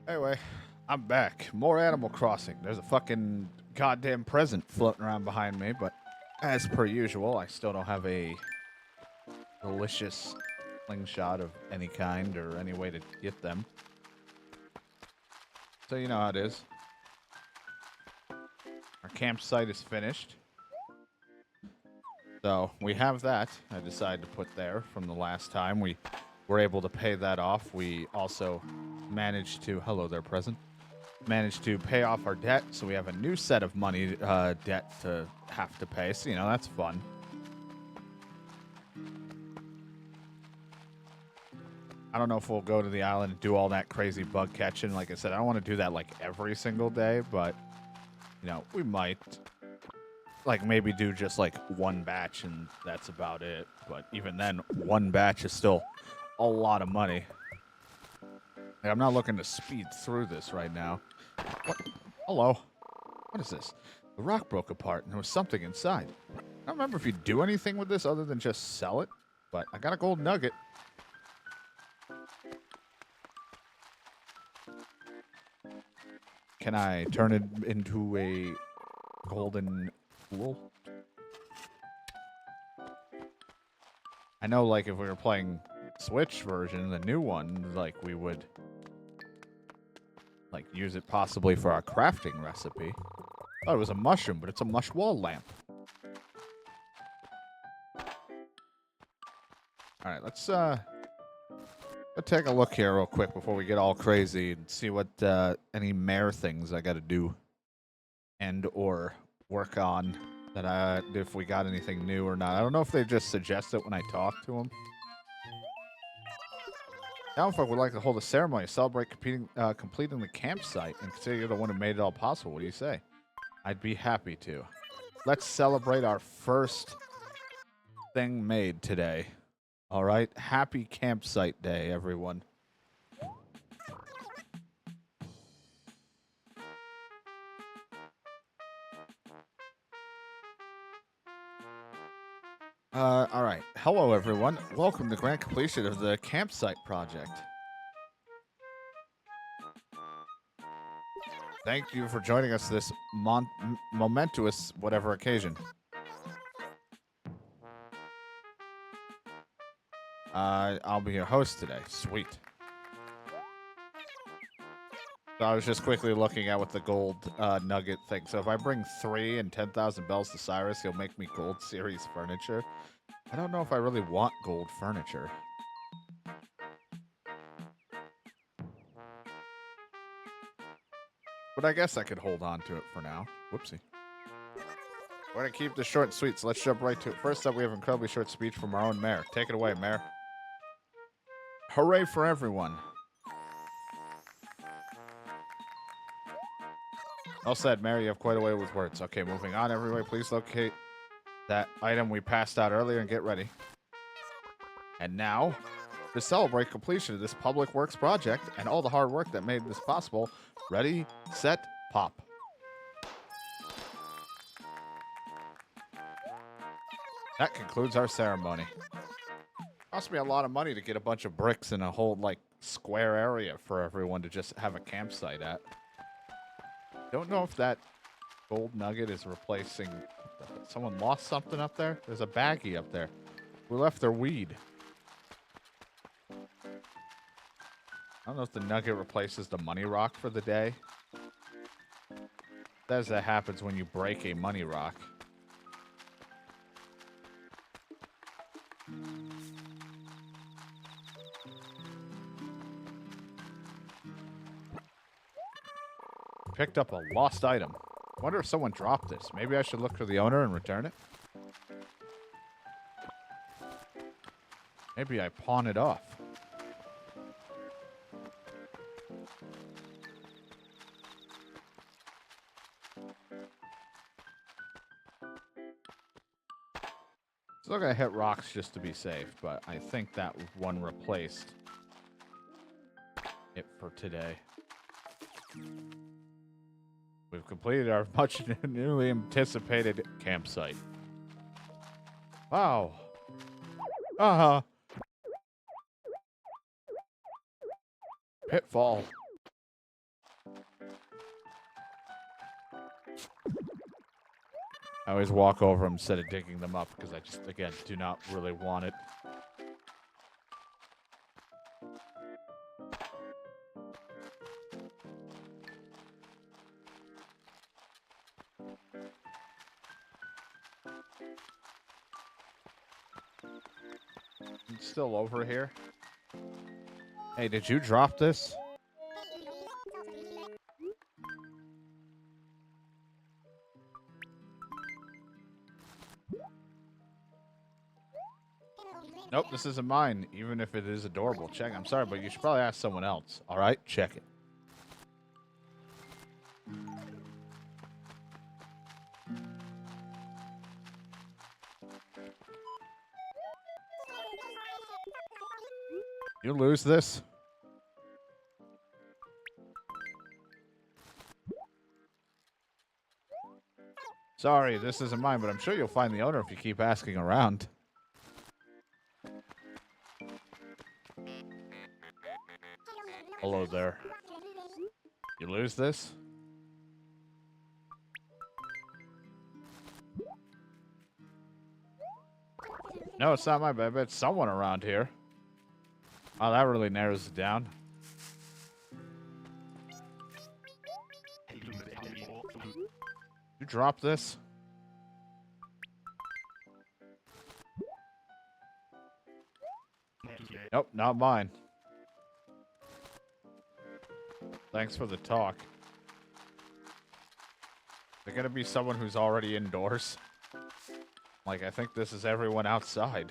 Anyway, I'm back. More Animal Crossing. There's a fucking goddamn present floating around behind me, but as per usual, I still don't have a delicious slingshot of any kind or any way to get them. So you know how it is. Our campsite is finished. So we have that. I decided to put there from the last time. We were able to pay that off. We also managed to, hello there, present. Managed to pay off our debt, so we have a new set of money debt to have to pay. So, you know, that's fun. I don't know if we'll go to the island and do all that crazy bug catching. Like I said, I don't want to do that like every single day, but, you know, we might. Like maybe do just like one batch and that's about it. But even then, one batch is still a lot of money. Like, I'm not looking to speed through this right now. What? Hello. What is this? The rock broke apart and there was something inside. I don't remember if you do anything with this other than just sell it, but I got a gold nugget. Can I turn it into a golden pool? I know, like, if we were playing Switch version, the new one, like, we would like use it possibly for our crafting recipe. Oh, it was a mushroom, but it's a mush wall lamp. All right, let's take a look here real quick before we get all crazy and see what any mare things I got to do and or work on that if we got anything new or not. I don't know if they just suggest it when I talk to them. Downfolk would like to hold a ceremony to celebrate completing the campsite and consider you're the one who made it all possible. What do you say? I'd be happy to. Let's celebrate our first thing made today. All right? Happy campsite day, everyone. All right. Hello, everyone. Welcome to grand completion of the campsite project. Thank you for joining us this momentous whatever occasion. I'll be your host today. Sweet. So I was just quickly looking at what the gold nugget thing. So if I bring 3 and 10,000 bells to Cyrus, he'll make me gold series furniture. I don't know if I really want gold furniture. But I guess I could hold on to it for now. Whoopsie. We're going to keep this short and sweet, so let's jump right to it. First up, we have an incredibly short speech from our own mayor. Take it away, mayor. Hooray for everyone. Well said, Mayor. You have quite a way with words. Okay, moving on. Everybody, please locate that item we passed out earlier and get ready. And now, to celebrate completion of this public works project and all the hard work that made this possible, ready, set, pop. That concludes our ceremony. Cost me a lot of money to get a bunch of bricks in a whole, like, square area for everyone to just have a campsite at. Don't know if that gold nugget is replacing... Someone lost something up there? There's a baggie up there. We left their weed. I don't know if the nugget replaces the money rock for the day. Says that happens when you break a money rock. Picked up a lost item. Wonder if someone dropped this. Maybe I should look for the owner and return it. Maybe I pawn it off. Still gonna hit rocks just to be safe, but I think that one replaced it for today. We've completed our much newly anticipated campsite. Wow. Uh-huh. Pitfall. I always walk over them instead of digging them up because I just, again, do not really want it. It's still over here. Hey, did you drop this? Nope, this isn't mine, even if it is adorable. Check. I'm sorry, but you should probably ask someone else. All right? Check it. You lose this? Sorry, this isn't mine, but I'm sure you'll find the owner if you keep asking around. Hello there. You lose this? No, it's not mine, but I bet someone around here. Oh, that really narrows it down. You drop this? Nope, not mine. Thanks for the talk. There gonna be someone who's already indoors? Like, I think this is everyone outside.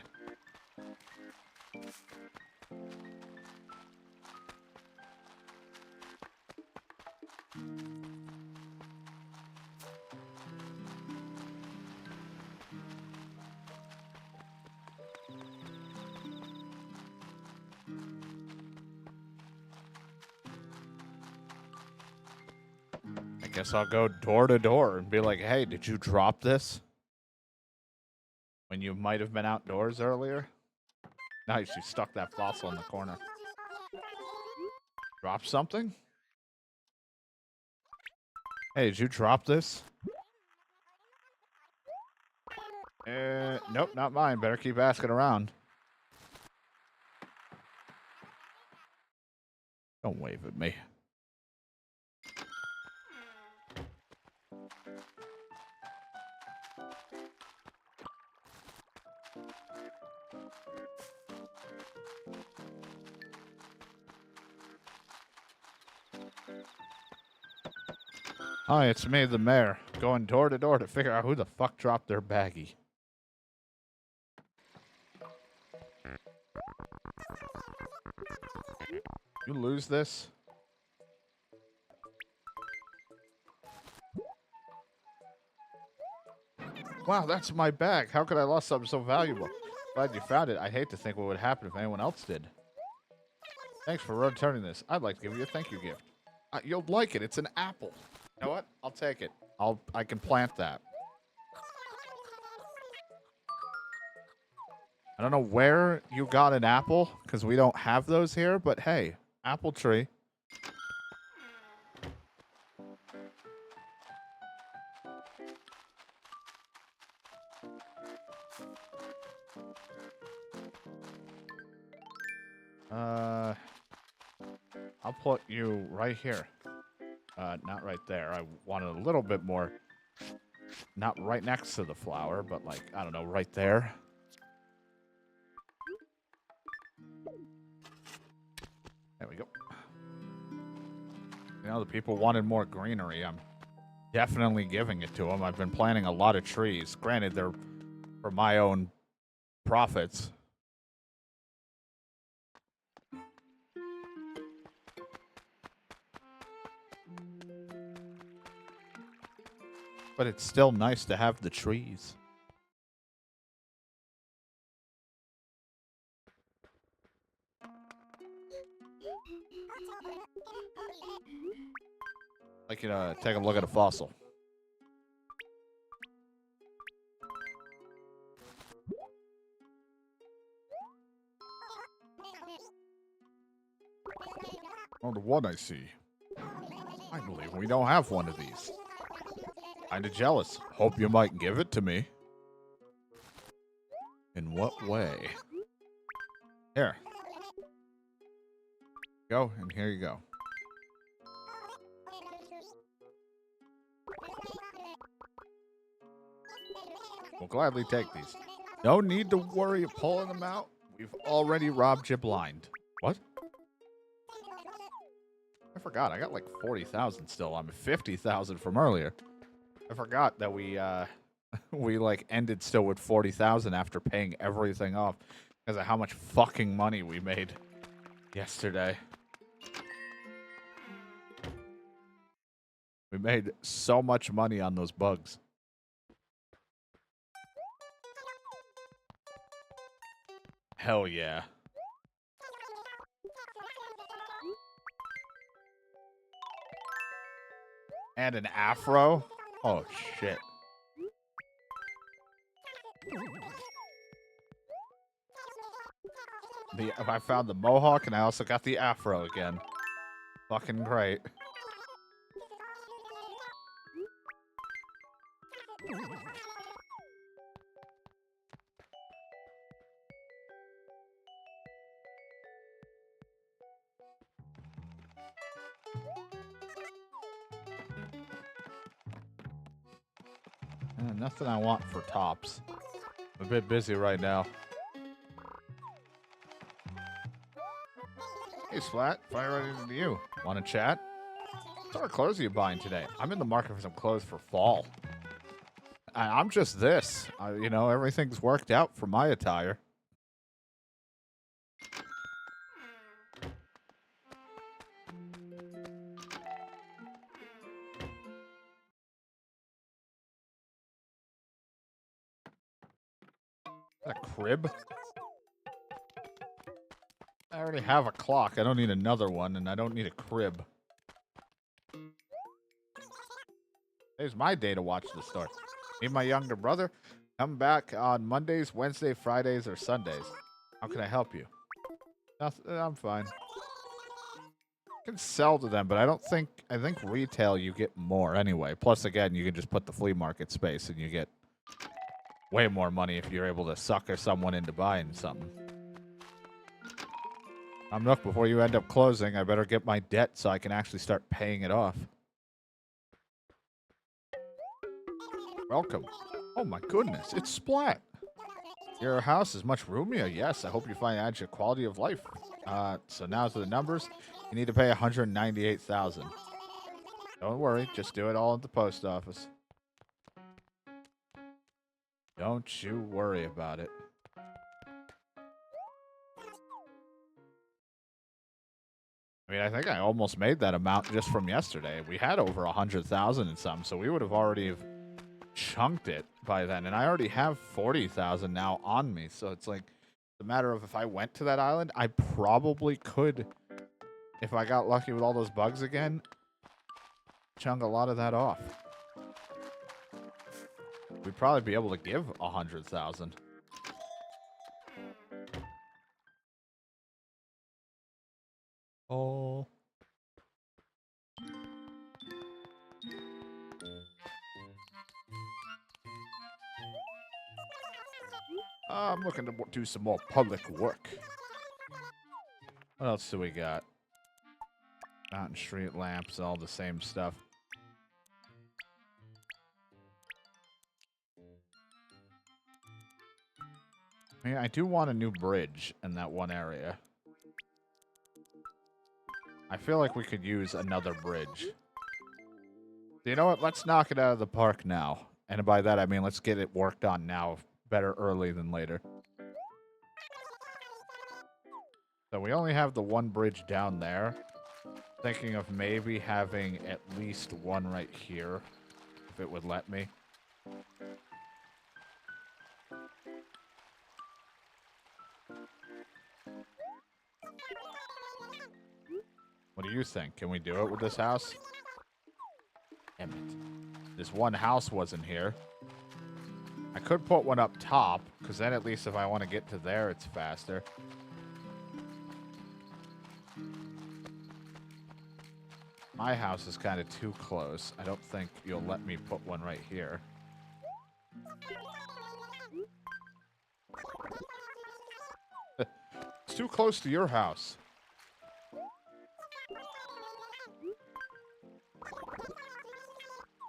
I guess I'll go door to door and be like, hey, did you drop this? When you might have been outdoors earlier? Nice, you stuck that fossil in the corner. Drop something? Hey, did you drop this? Nope, not mine. Better keep asking around. Don't wave at me. Hi, it's me, the mayor, going door to door to figure out who the fuck dropped their baggie. You lose this? Wow, that's my bag. How could I lost something so valuable? Glad you found it. I'd hate to think what would happen if anyone else did. Thanks for returning this. I'd like to give you a thank you gift. You'll like it. It's an apple. You know what? I'll take it. I can plant that. I don't know where you got an apple, because we don't have those here, but hey, apple tree. I'll put you right here. Not right there. I wanted a little bit more. Not right next to the flower, but like, I don't know, right there. There we go. You know, the people wanted more greenery. I'm definitely giving it to them. I've been planting a lot of trees. Granted, they're for my own profits. But it's still nice to have the trees. I'd like you to take a look at a fossil. Oh, the one I see. I believe we don't have one of these. Kinda jealous. Hope you might give it to me. In what way? Here. Go, and here you go. We'll gladly take these. No need to worry of pulling them out. We've already robbed you blind. What? I forgot. I got like 40,000 still. I'm 50,000 from earlier. I forgot that we like ended still with 40,000 after paying everything off because of how much fucking money we made yesterday. We made so much money on those bugs. Hell yeah. And an afro? Oh, shit. I found the mohawk, and I also got the afro again. Fucking great. Nothing I want for tops. I'm a bit busy right now. Hey, Splat. Fire right into you. Want to chat? What sort of clothes are you buying today? I'm in the market for some clothes for fall. I'm just this. You know, everything's worked out for my attire. A crib? I already have a clock. I don't need another one, and I don't need a crib. Today's my day to watch the store. Me and my younger brother come back on Mondays, Wednesdays, Fridays, or Sundays. How can I help you? Nothing, I'm fine. I can sell to them, but I think retail you get more anyway. Plus, again, you can just put the flea market space and you get way more money if you're able to sucker someone into buying something. Look, before you end up closing, I better get my debt so I can actually start paying it off. Welcome. Oh my goodness, it's Splat. Your house is much roomier. Yes, I hope you find it adds your quality of life. So now to the numbers. You need to pay $198,000. Don't worry, just do it all at the post office. Don't you worry about it. I mean, I think I almost made that amount just from yesterday. We had over 100,000 and some, so we would have already chunked it by then. And I already have 40,000 now on me, so it's like the matter of if I went to that island, I probably could, if I got lucky with all those bugs again, chunk a lot of that off. We'd probably be able to give 100,000. Oh. I'm looking to do some more public work. What else do we got? Mountain street lamps, all the same stuff. I mean, I do want a new bridge in that one area. I feel like we could use another bridge. You know what? Let's knock it out of the park now. And by that, I mean let's get it worked on now. Better early than later. So we only have the one bridge down there. Thinking of maybe having at least one right here. If it would let me. What do you think? Can we do it with this house? Damn it. This one house wasn't here. I could put one up top, because then at least if I want to get to there, it's faster. My house is kind of too close. I don't think you'll let me put one right here. It's too close to your house.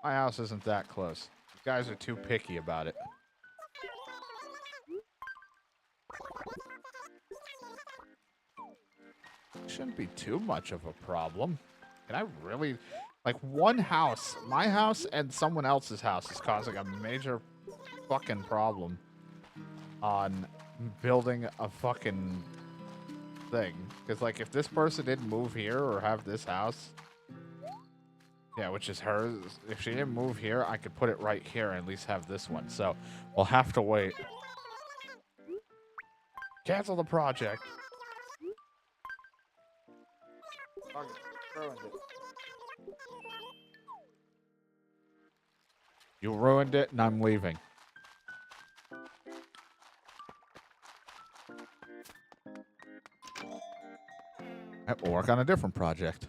My house isn't that close. You guys are too picky about it. Shouldn't be too much of a problem. Can I really... Like, one house, my house and someone else's house is causing a major fucking problem on building a fucking thing. Because, like, if this person didn't move here or have this house... Yeah, which is hers. If she didn't move here, I could put it right here and at least have this one. So, we'll have to wait. Cancel the project. Ruined it. You ruined it, and I'm leaving. We'll work on a different project.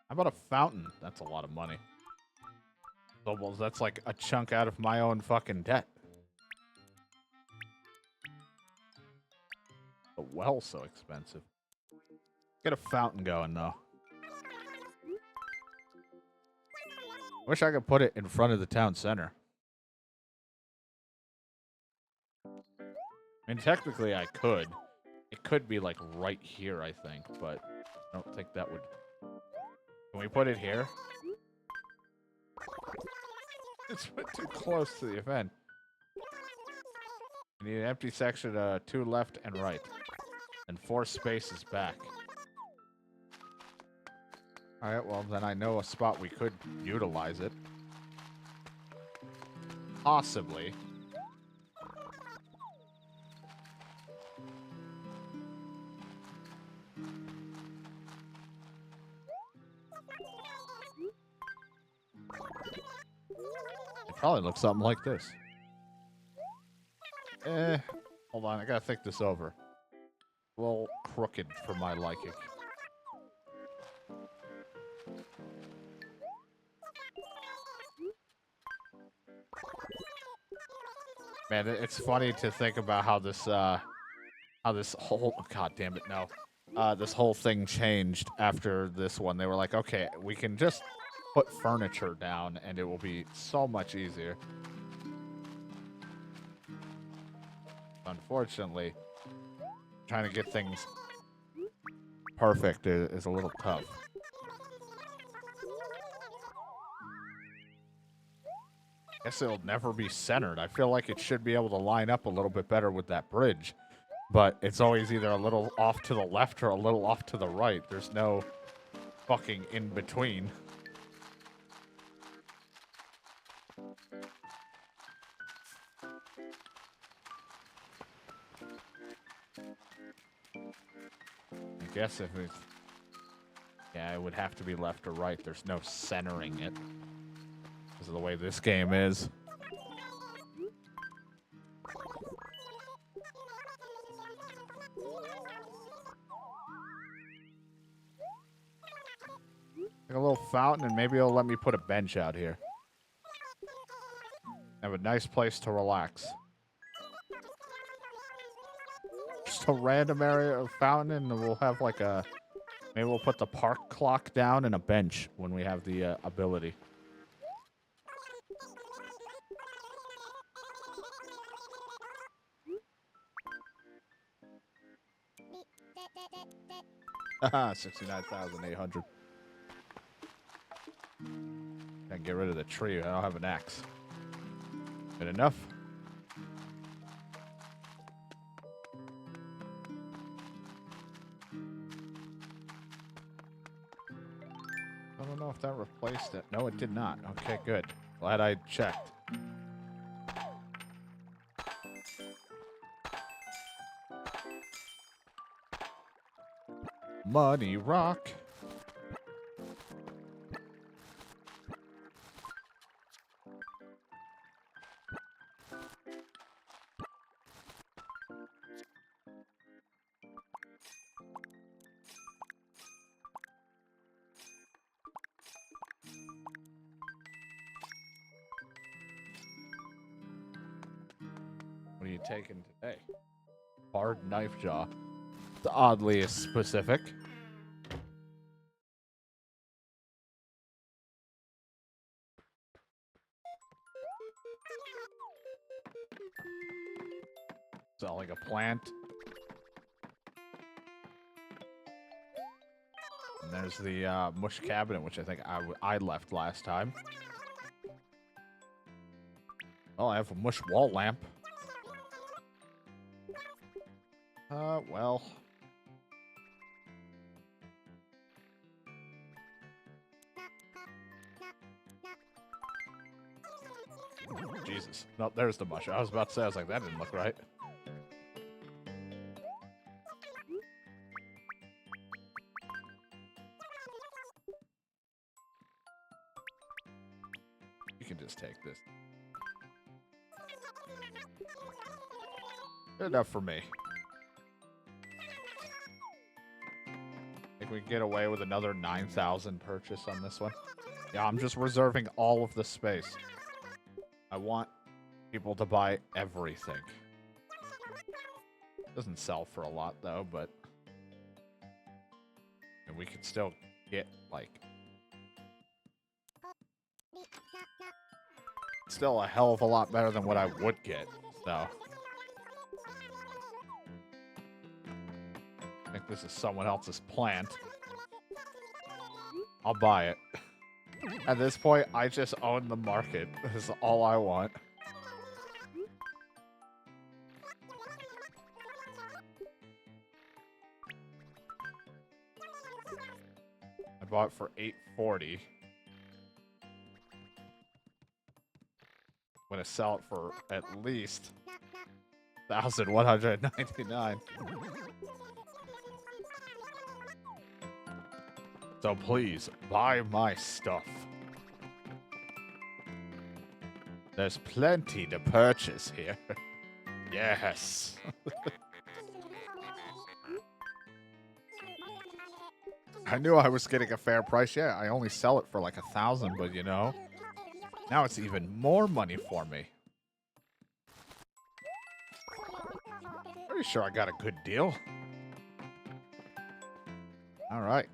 How about a fountain? That's a lot of money. Well, that's like a chunk out of my own fucking debt. The well's so expensive. Get a fountain going, though. Wish I could put it in front of the town center. I mean, technically I could. It could be, like, right here, I think, but I don't think that would... Can we put it here? It's too close to the event. We need an empty section, 2 left and right. And 4 spaces back. Alright, well, then I know a spot we could utilize it. Possibly. Probably looks something like this. Hold on, I gotta think this over. A little crooked for my liking. Man, it's funny to think about how this whole, god damn it, no. This whole thing changed after this one. They were like, okay, we can just put furniture down and it will be so much easier. Unfortunately, trying to get things perfect is a little tough. Guess it'll never be centered. I feel like it should be able to line up a little bit better with that bridge, but it's always either a little off to the left or a little off to the right. There's no fucking in between. I guess if it's... Yeah, it would have to be left or right. There's no centering it. Because of the way this game is. Like a little fountain, and maybe it'll let me put a bench out here. Have a nice place to relax. Just a random area of fountain, and we'll have like a... Maybe we'll put the park clock down and a bench when we have the ability. Haha, 69,800. Can't get rid of the tree. I don't have an axe. Good enough? I don't know if that replaced it. No, it did not. Okay, good. Glad I checked. Money rock. What are you taking today? Hard knife jaw. It's oddly specific. Selling a plant. And there's the mush cabinet, which I think I left last time. Oh, I have a mush wall lamp. Well. Jesus. No, there's the mush. I was about to say, I was like, that didn't look right. You can just take this. Good enough for me. Think we can get away with another 9,000 purchase on this one? Yeah, I'm just reserving all of the space. I want people to buy everything. Doesn't sell for a lot though, but and we could still get like still a hell of a lot better than what I would get. So I think this is someone else's plant. I'll buy it. At this point, I just own the market. This is all I want. I bought it for $840. I'm gonna sell it for at least $1,199. So please, buy my stuff. There's plenty to purchase here. Yes. I knew I was getting a fair price. Yeah, I only sell it for like 1,000, but you know, now it's even more money for me. Pretty sure I got a good deal. All right.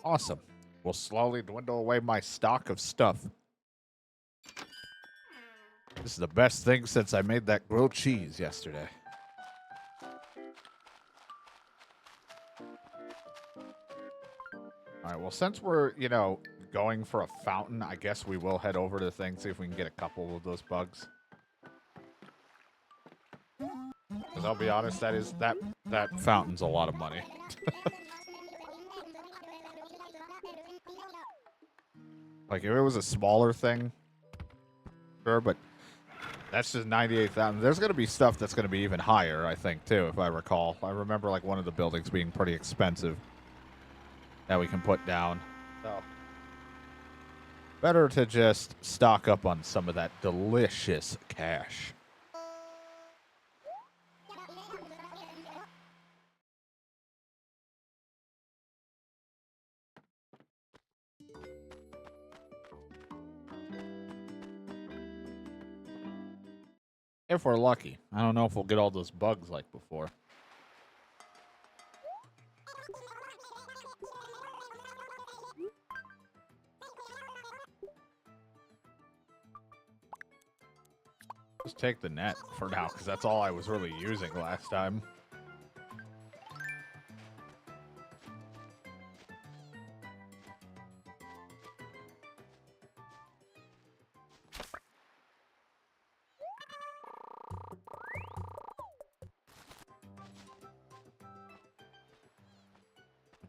Awesome. We'll slowly dwindle away my stock of stuff. This is the best thing since I made that grilled cheese yesterday. All right, well, since we're, you know, going for a fountain, I guess we will head over to the thing, see if we can get a couple of those bugs. Because I'll be honest, that fountain's a lot of money. Like, if it was a smaller thing, sure, but that's just 98,000. There's going to be stuff that's going to be even higher, I think, too, if I recall. I remember, like, one of the buildings being pretty expensive that we can put down. So, better to just stock up on some of that delicious cash. If we're lucky. I don't know if we'll get all those bugs like before. Just take the net for now, because that's all I was really using last time.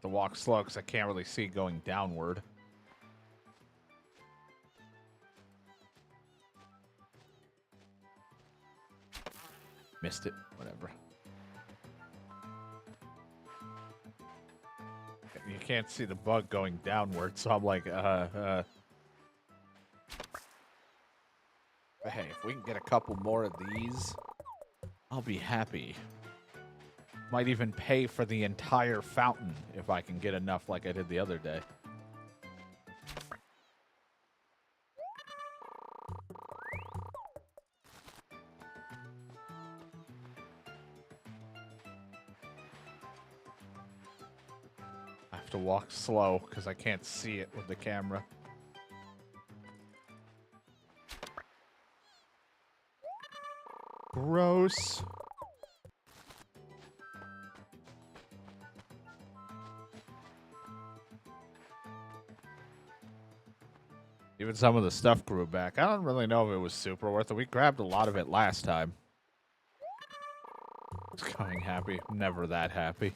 To walk slow because I can't really see going downward. Missed it. Whatever. Okay, you can't see the bug going downward, so I'm like, But hey, if we can get a couple more of these, I'll be happy. Might even pay for the entire fountain if I can get enough like I did the other day. I have to walk slow because I can't see it with the camera. Gross. Even some of the stuff grew back. I don't really know if it was super worth it. We grabbed a lot of it last time. It's coming happy. Never that happy.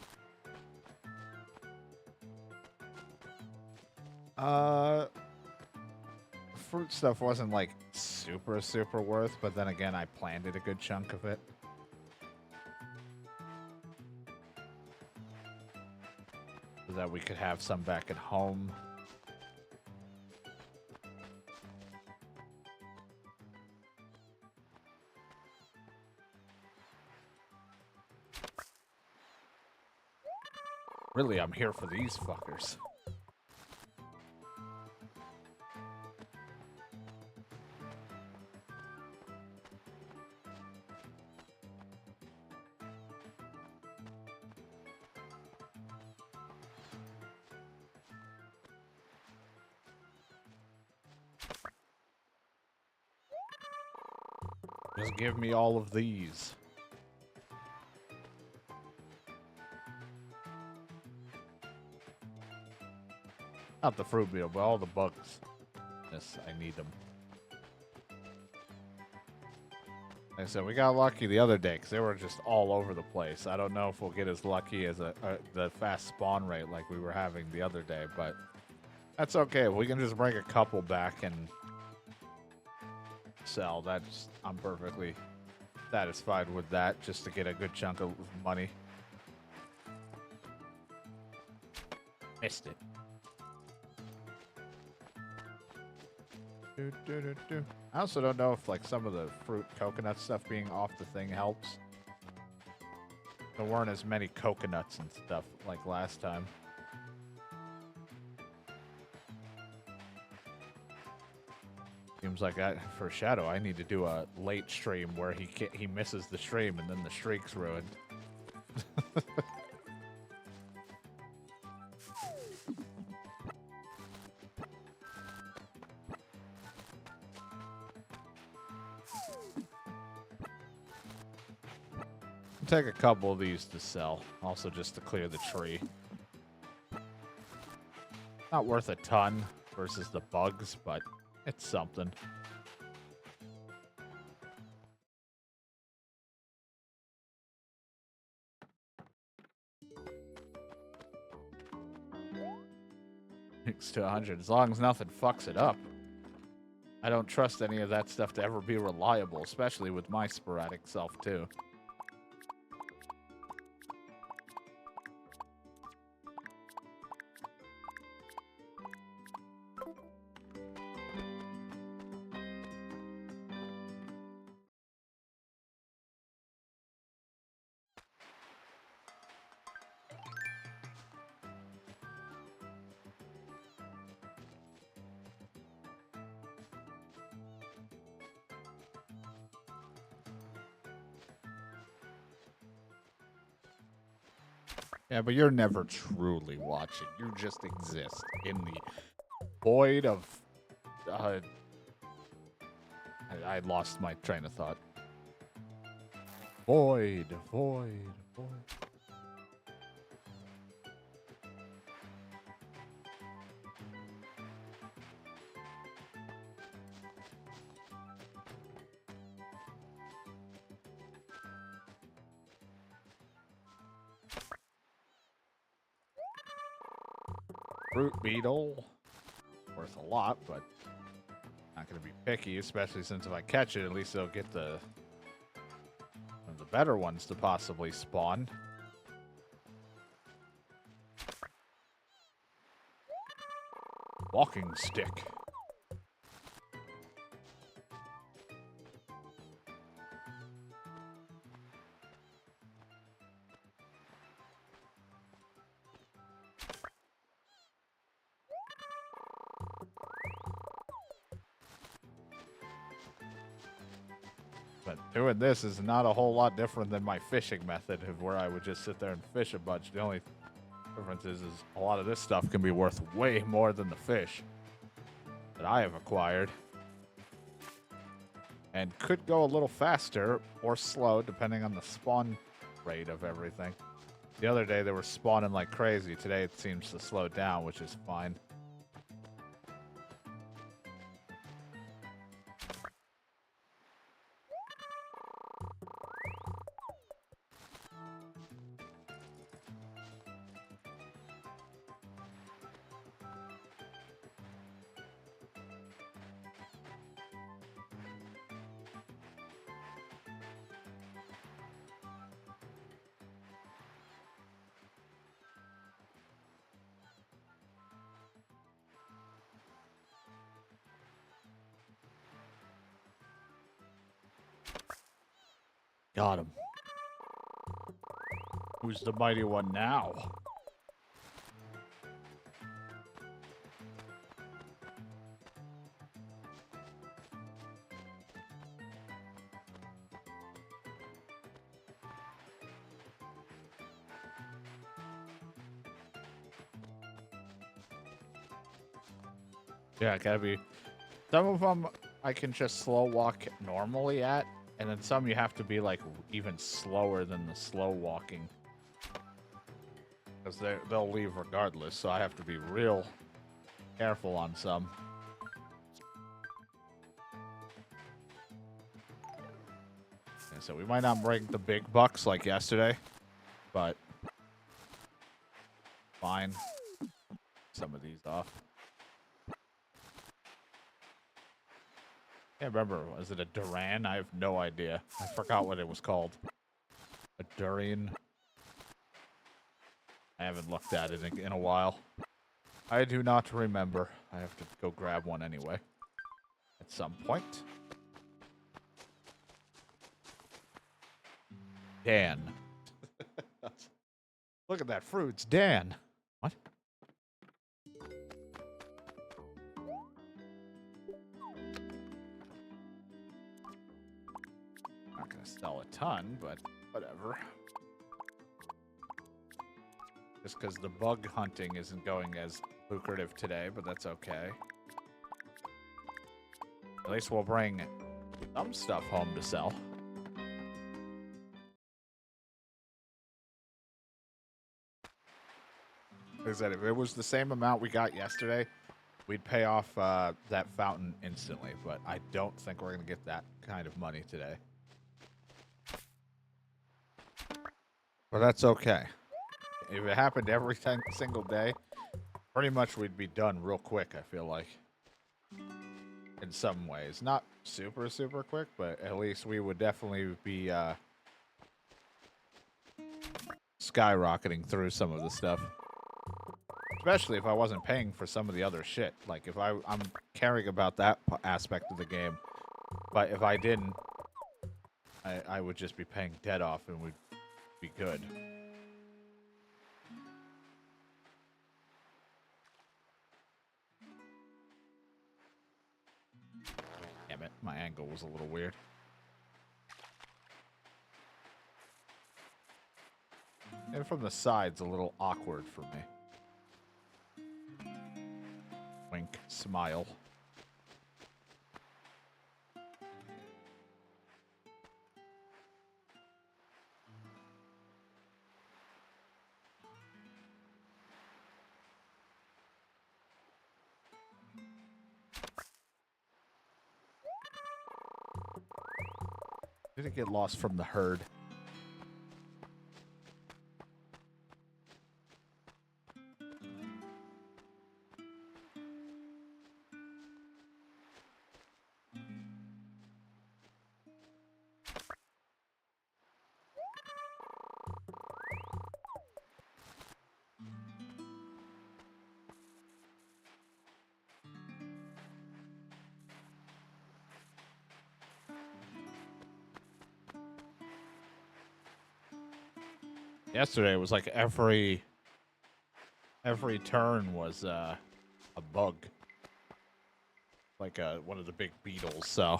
Fruit stuff wasn't like super worth, but then again, I planted a good chunk of it. So that we could have some back at home. Really, I'm here for these fuckers. Just give me all of these. Not the fruit beetle, but all the bugs. Yes, I need them. Like I said, we got lucky the other day because they were just all over the place. I don't know if we'll get as lucky as the fast spawn rate like we were having the other day, but that's okay. We can just bring a couple back and sell. That's I'm perfectly satisfied with that, just to get a good chunk of money. Missed it. I also don't know if like some of the fruit coconut stuff being off the thing helps. There weren't as many coconuts and stuff like last time. Seems like for Shadow, I need to do a late stream where he misses the stream and then the streak's ruined. Take a couple of these to sell, also just to clear the tree. Not worth a ton versus the bugs, but it's something. It's to 100, as long as nothing fucks it up. I don't trust any of that stuff to ever be reliable, especially with my sporadic self, too. Yeah, but you're never truly watching. You just exist in the void of... I lost my train of thought. Void. Fruit beetle. Worth a lot, but not going to be picky, especially since if I catch it, at least I'll get the better ones to possibly spawn. Walking stick. But doing this is not a whole lot different than my fishing method of where I would just sit there and fish a bunch. The only difference is a lot of this stuff can be worth way more than the fish that I have acquired. And could go a little faster or slow depending on the spawn rate of everything. The other day they were spawning like crazy. Today it seems to slow down, which is fine. Got him. Who's the mighty one now? Yeah, gotta be. Some of them I can just slow walk normally at, and then some you have to be like even slower than the slow walking. Because they'll leave regardless, so I have to be real careful on some. And so we might not break the big bucks like yesterday, but fine. Some of these off. Can't remember. Was it a Duran? I have no idea. I forgot what it was called. A durian. I haven't looked at it in a while. I do not remember. I have to go grab one anyway. At some point. Dan. Look at that fruit. It's Dan. What? Not gonna sell a ton, but whatever. Just because the bug hunting isn't going as lucrative today, but that's okay. At least we'll bring some stuff home to sell. Like I said, if it was the same amount we got yesterday, we'd pay off that fountain instantly, but I don't think we're going to get that kind of money today. But that's okay. If it happened every single day, pretty much we'd be done real quick, I feel like. In some ways. Not super, super quick, but at least we would definitely be skyrocketing through some of the stuff. Especially if I wasn't paying for some of the other shit. Like, if I'm caring about that aspect of the game. But if I didn't, I would just be paying dead off and we'd be good. Damn it, my angle was a little weird. And from the side's a little awkward for me. Wink, smile. Did it get lost from the herd? Yesterday it was like every turn was a bug, like one of the big beetles. So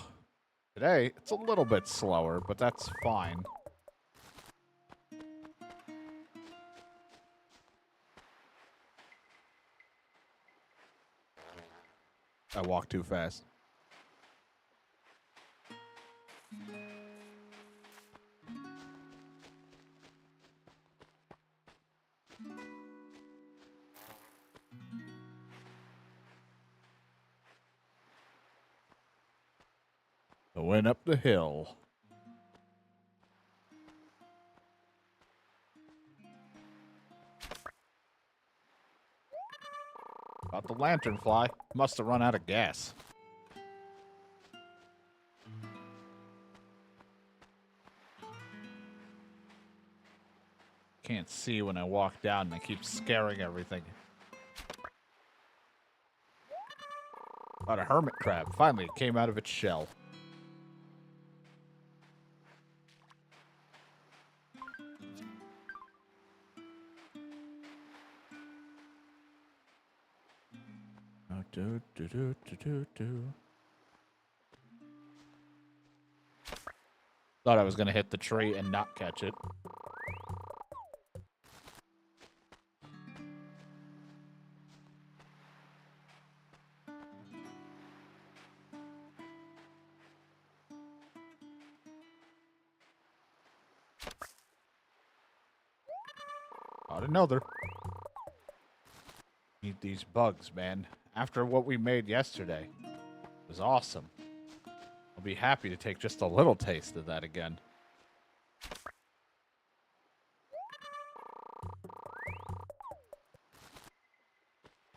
today it's a little bit slower, but that's fine. I walk too fast. I went up the hill. About the lanternfly. Must have run out of gas. Can't see when I walk down and I keep scaring everything. About a hermit crab. Finally, it came out of its shell. Oh, do. Thought I was going to hit the tree and not catch it. Got another. Need these bugs, man. After what we made yesterday. It was awesome. I'll be happy to take just a little taste of that again.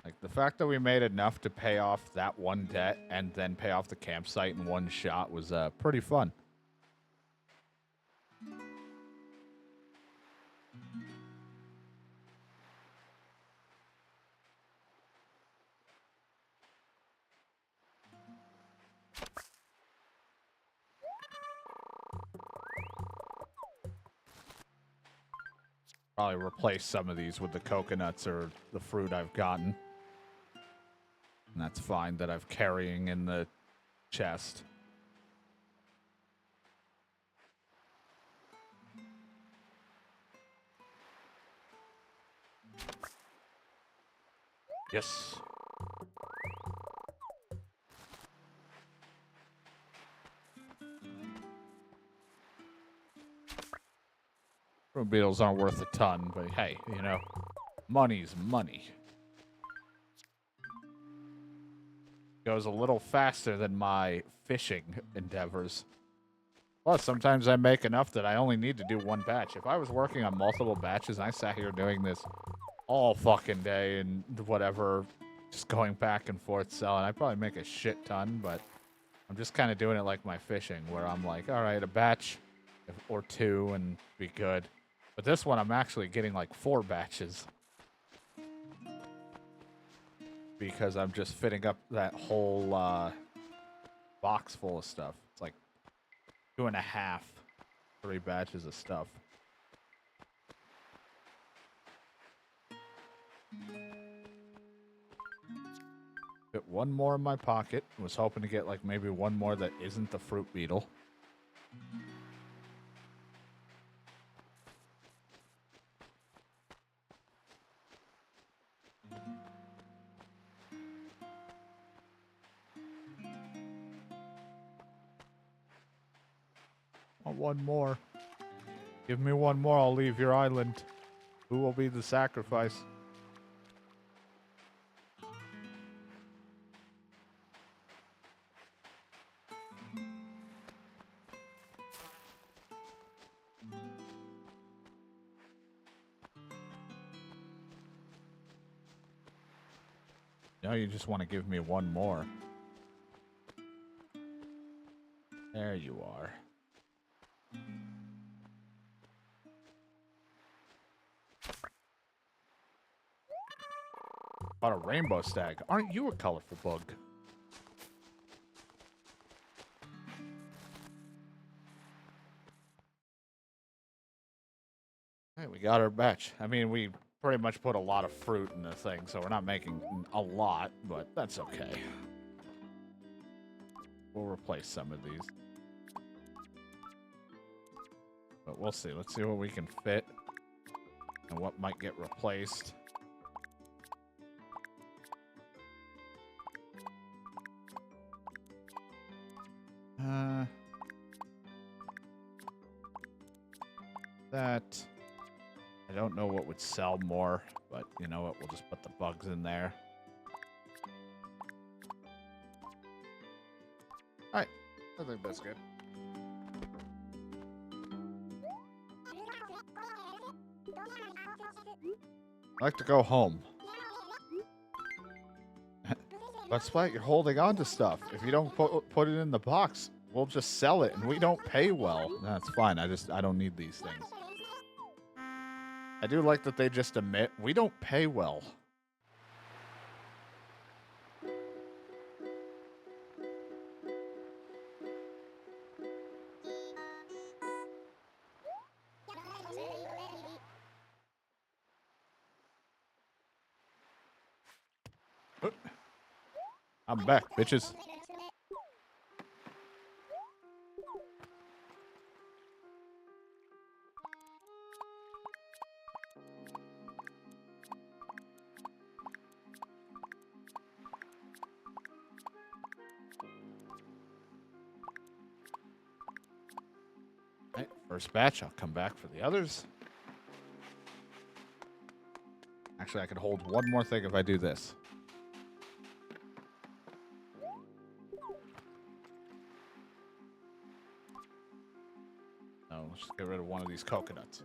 Like, the fact that we made enough to pay off that one debt and then pay off the campsite in one shot was pretty fun. Probably replace some of these with the coconuts or the fruit I've gotten. And that's fine that I'm carrying in the chest. Yes. Fruit beetles aren't worth a ton, but hey, you know, money's money. Goes a little faster than my fishing endeavors. Plus, sometimes I make enough that I only need to do one batch. If I was working on multiple batches and I sat here doing this all fucking day and whatever, just going back and forth selling, I'd probably make a shit ton, but I'm just kind of doing it like my fishing, where I'm like, all right, a batch or two and be good. But this one, I'm actually getting like 4 batches. Because I'm just fitting up that whole box full of stuff. It's like 2.5, 3 batches of stuff. Fit one more in my pocket. Was hoping to get like maybe one more that isn't the fruit beetle. One more. Give me one more, I'll leave your island. Who will be the sacrifice? Now you just want to give me one more. There you are. About a rainbow stag. Aren't you a colorful bug? Hey, We got our batch. I mean, we pretty much put a lot of fruit in the thing, so we're not making a lot, but that's okay. We'll replace some of these. But we'll see. Let's see what we can fit and what might get replaced. That... I don't know what would sell more, but you know what? We'll just put the bugs in there. Alright. I think that's good. I like to go home. But Splat, you're holding on to stuff. If you don't put it in the box, we'll just sell it, and we don't pay well. That's fine. I don't need these things. I do like that they just admit we don't pay well. I'm back, bitches. First batch, I'll come back for the others. Actually, I could hold one more thing if I do this. No, let's just get rid of one of these coconuts.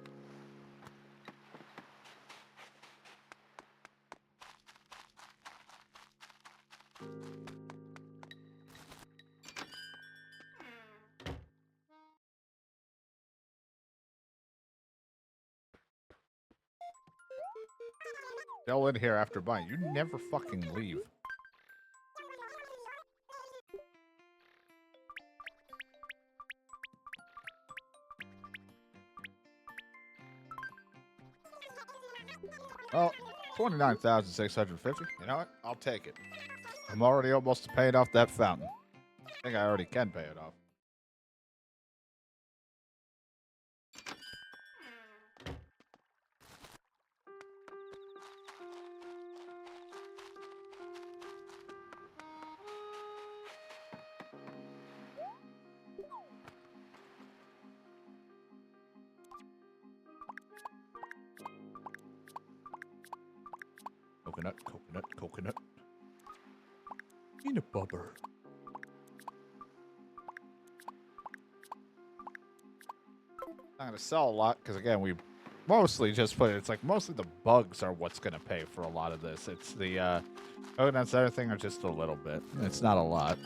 Still in here after buying. You never fucking leave. Well, 29,650. You know what? I'll take it. I'm already almost paying off that fountain. I think I already can pay it off. Coconut, coconut, coconut. Peanut butter. Not gonna sell a lot because again we mostly just put it. It's like mostly the bugs are what's gonna pay for a lot of this. It's the coconuts, everything are just a little bit. It's not a lot.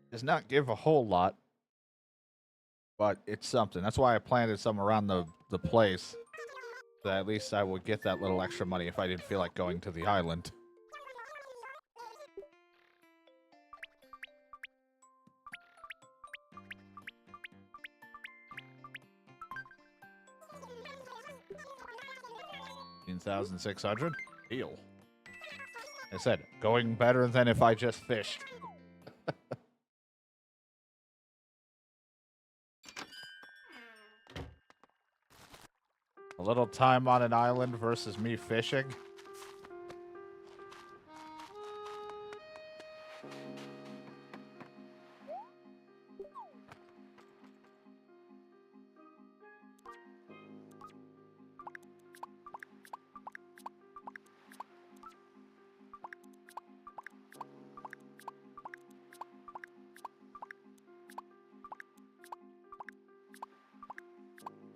Does not give a whole lot, but it's something. That's why I planted some around the place. So at least I would get that little extra money if I didn't feel like going to the island. $15,600. Deal. I said, going better than if I just fished. A little time on an island versus me fishing.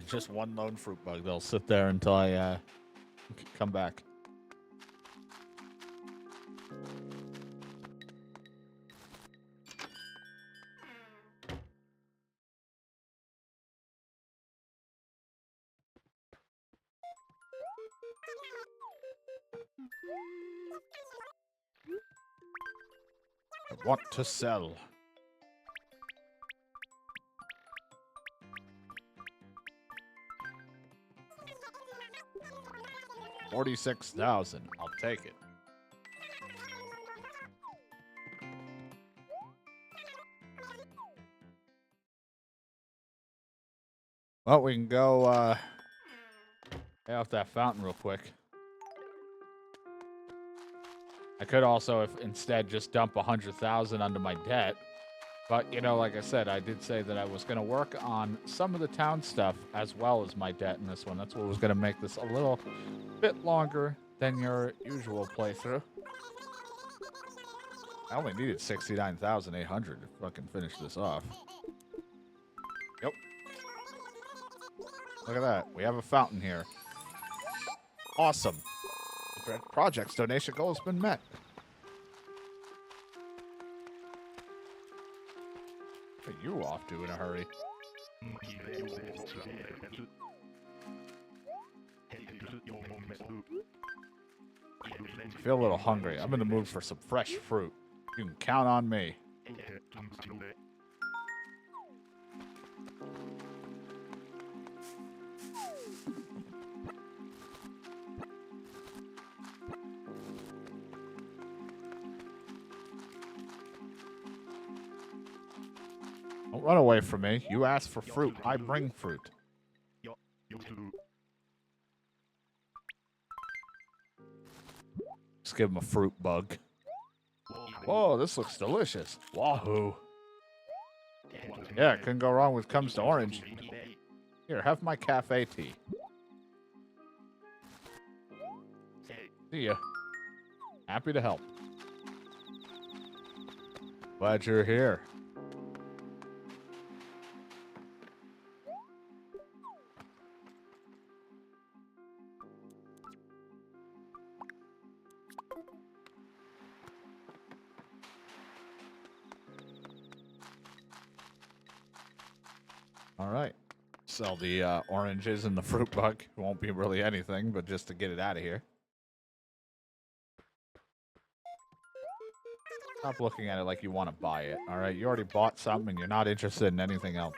Just one lone fruit bug. They'll sit there until I come back. I want to sell. 46,000. I'll take it. Well, we can go pay off that fountain real quick. I could also, if instead, just dump 100,000 onto my debt. But, you know, like I said, I did say that I was going to work on some of the town stuff as well as my debt in this one. That's what was going to make this a little bit longer than your usual playthrough. I only needed 69,800 to fucking finish this off. Yep. Look at that. We have a fountain here. Awesome. The project's donation goal has been met. What are you off to in a hurry? I feel a little hungry. I'm in the mood for some fresh fruit. You can count on me. Don't run away from me. You asked for fruit. I bring fruit. Let's give him a fruit bug. Whoa, this looks delicious. Wahoo. Yeah, couldn't go wrong when it comes to orange. Here, have my cafe tea. See ya. Happy to help. Glad you're here. All right. Sell the oranges and the fruit bug. It won't be really anything, but just to get it out of here. Stop looking at it like you want to buy it, all right? You already bought something and you're not interested in anything else.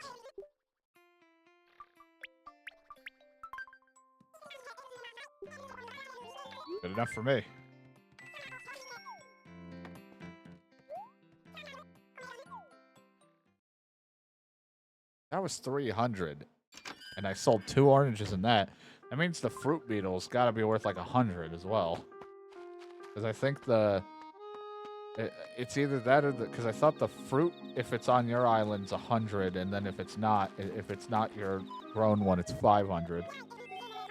Good enough for me. That was 300, and I sold 2 oranges in that. That means the fruit beetle's got to be worth like 100 as well. Because I think it's either that or because I thought the fruit, if it's on your island's 100, and then if it's not your grown one, it's 500.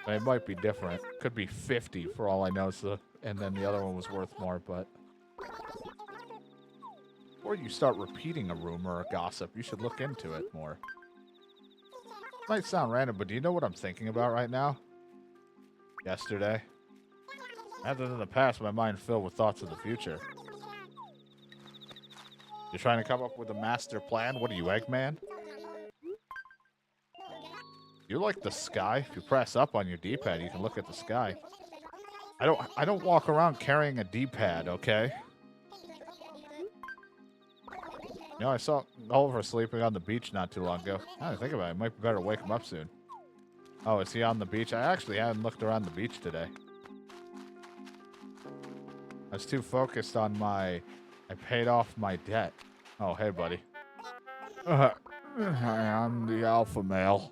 But it might be different. Could be 50 for all I know. So, and then the other one was worth more. But before you start repeating a rumor or gossip, you should look into it more. Might sound random, but do you know what I'm thinking about right now? Yesterday. Rather than the past, my mind filled with thoughts of the future. You're trying to come up with a master plan? What are you, Eggman? You like the sky? If you press up on your D-pad, you can look at the sky. I don't walk around carrying a D-pad, okay? You know, I saw Oliver sleeping on the beach not too long ago. Now that I think about it, it might be better to wake him up soon. Oh, is he on the beach? I actually haven't looked around the beach today. I was too focused on I paid off my debt. Oh, hey, buddy. I'm the alpha male.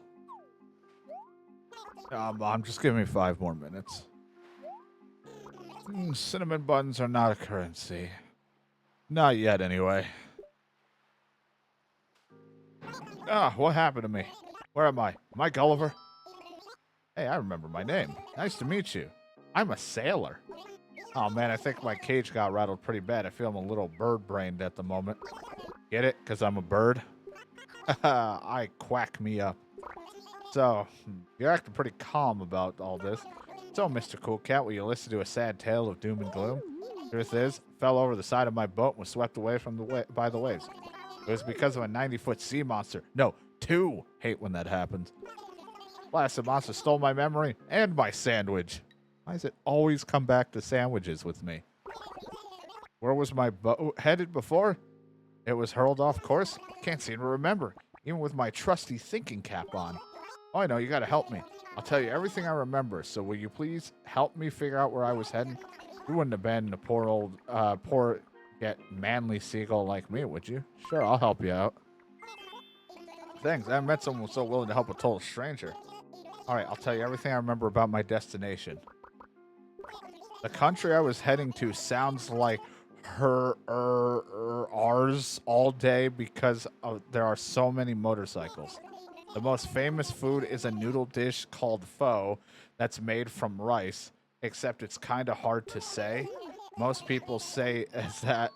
Just give me 5 more minutes. Cinnamon buns are not a currency. Not yet, anyway. What happened to me? Where am I? Am I Gulliver? Hey, I remember my name. Nice to meet you. I'm a sailor. Oh, man, I think my cage got rattled pretty bad. I feel I'm a little bird-brained at the moment. Get it? Because I'm a bird? I quack me up. So, you're acting pretty calm about all this. So, Mr. Cool Cat, will you listen to a sad tale of doom and gloom? Truth is, fell over the side of my boat and was swept away from by the waves. It was because of a 90-foot sea monster. No, 2. Hate when that happens. Blasted monster stole my memory and my sandwich. Why does it always come back to sandwiches with me? Where was my boat headed before? It was hurled off course? Can't seem to remember, even with my trusty thinking cap on. Oh, I know, you gotta help me. I'll tell you everything I remember, so will you please help me figure out where I was heading? You wouldn't abandon a poor yet manly seagull like me, would you? Sure, I'll help you out. Thanks, I haven't met someone so willing to help a total stranger. Alright, I'll tell you everything I remember about my destination. The country I was heading to sounds like ours all day because there are so many motorcycles. The most famous food is a noodle dish called pho that's made from rice, except it's kind of hard to say. Most people say that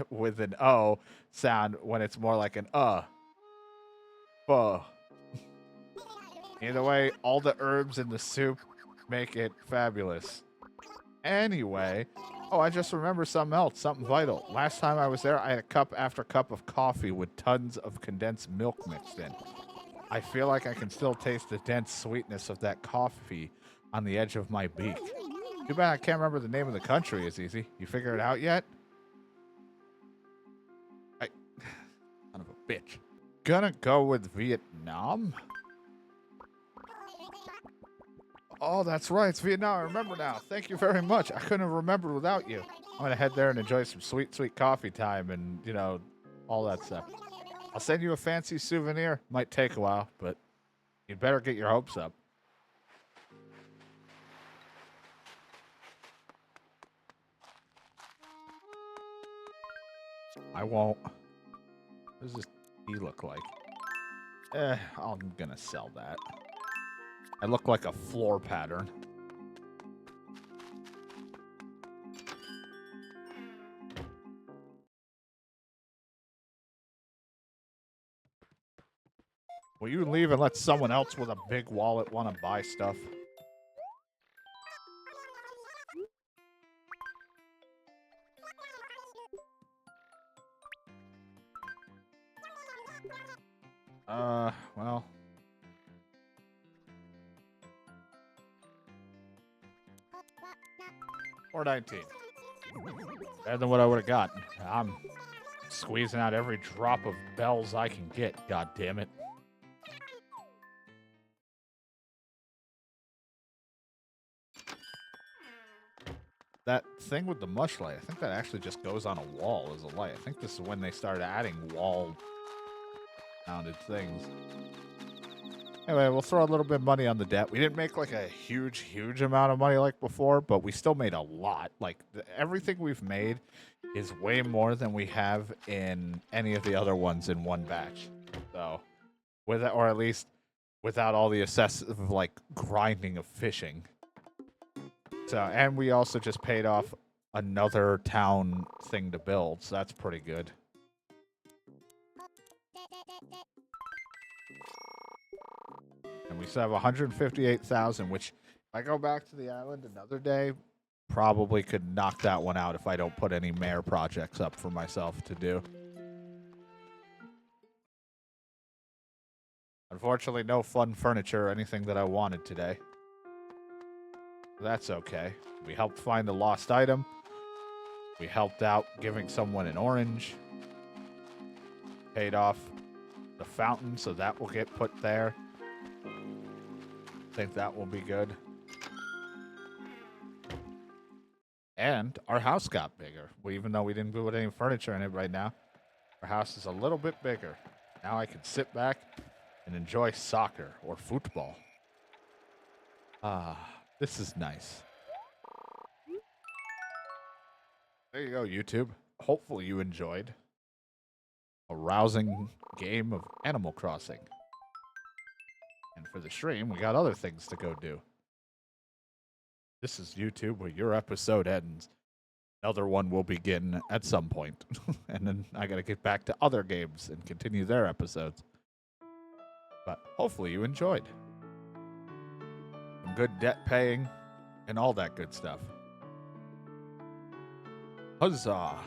with an O sound when it's more like an pho. Either way, all the herbs in the soup make it fabulous. Anyway, I just remember something else, something vital. Last time I was there, I had a cup after cup of coffee with tons of condensed milk mixed in. I feel like I can still taste the dense sweetness of that coffee on the edge of my beak. Too bad I can't remember the name of the country, is easy. You figure it out yet? Son of a bitch. Gonna go with Vietnam? Oh, that's right. It's Vietnam. I remember now. Thank you very much. I couldn't have remembered without you. I'm going to head there and enjoy some sweet, sweet coffee time and, all that stuff. I'll send you a fancy souvenir. Might take a while, but you'd better get your hopes up. I won't. What does this tea look like? I'm going to sell that. I look like a floor pattern. Will you leave and let someone else with a big wallet want to buy stuff? Well. $4.19. Better than what I would have gotten. I'm squeezing out every drop of bells I can get, god damn it. That thing with the mush light, I think that actually just goes on a wall as a light. I think this is when they started adding wall-mounted things. Anyway, we'll throw a little bit of money on the debt. We didn't make like a huge amount of money like before, but we still made a lot. Like everything we've made is way more than we have in any of the other ones in one batch. So, or at least without all the excessive like grinding of fishing. So, and we also just paid off another town thing to build, so that's pretty good. And we still have 158,000, which if I go back to the island another day, probably could knock that one out if I don't put any mayor projects up for myself to do. Unfortunately, no fun furniture or anything that I wanted today. That's okay. We helped find a lost item. We helped out giving someone an orange. Paid off the fountain, so that will get put there. I think that will be good. And our house got bigger. Even though we didn't put any furniture in it right now, our house is a little bit bigger. Now I can sit back and enjoy soccer or football. This is nice. There you go, YouTube. Hopefully you enjoyed a rousing game of Animal Crossing. And for the stream, we got other things to go do. This is YouTube where your episode ends. Another one will begin at some point. And then I gotta get back to other games and continue their episodes. But hopefully you enjoyed. Some good debt paying and all that good stuff. Huzzah!